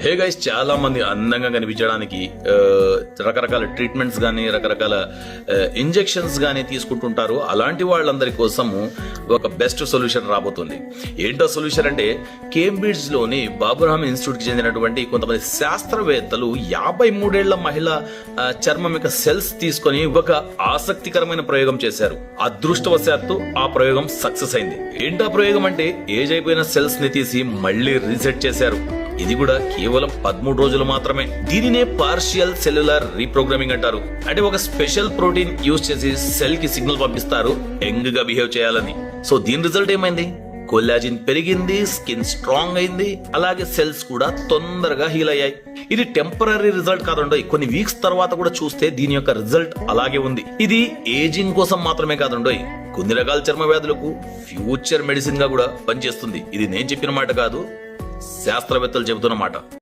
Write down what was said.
Hey guys, చాలా మంది అందంగా కనిపించడానికి రకరకాల ట్రీట్మెంట్స్ గానీ రకరకాల ఇంజెక్షన్స్ గానీ తీసుకుంటుంటారు. అలాంటి వాళ్ళందరి కోసము ఒక బెస్ట్ సొల్యూషన్ రాబోతుంది. ఏంటో సొల్యూషన్ అంటే, కేంబ్రిడ్జ్ లోని బాబురామ్ ఇన్స్టిట్యూట్ కి చెందినటువంటి కొంతమంది శాస్త్రవేత్తలు 53 ఏళ్ల మహిళ చర్మం యొక్క సెల్స్ తీసుకొని ఒక ఆసక్తికరమైన ప్రయోగం చేశారు. అదృష్టవశాత్తు ఆ ప్రయోగం సక్సెస్ అయింది. ఏంటో ప్రయోగం అంటే, ఏజ్ అయిపోయిన సెల్స్ ని తీసి మళ్లీ రీసెట్ చేశారు. ఇది కూడా కేవలం 13 రోజులు మాత్రమే. దీనినే పార్షియల్ సెల్యులర్ రీప్రోగ్రామింగ్ అంటారు. అంటే ఒక స్పెషల్ ప్రోటీన్ యూజ్ చేసి సెల్ కి సిగ్నల్ పంపిస్తారు యంగ్ గా బిహేవ్ చేయాలని. సో దీని రిజల్ట్ ఏమైంది? కొల్లాజిన్ పెరిగింది, స్కిన్ స్ట్రాంగ్ అయింది, అలాగే సెల్స్ కూడా తొందరగా హీల్ అయ్యాయి. ఇది టెంపరీ రిజల్ట్ కాదండోయ్, కొన్ని వీక్స్ తర్వాత కూడా చూస్తే దీని యొక్క రిజల్ట్ అలాగే ఉంది. ఇది ఏజింగ్ కోసం మాత్రమే కాదండోయ్, కొన్ని రకాల చర్మ వ్యాధులకు ఫ్యూచర్ మెడిసిన్ గా కూడా పనిచేస్తుంది. ఇది నేను చెప్పిన మాట కాదు, శాస్త్రవేత్తలు చెబుతున్న మాట.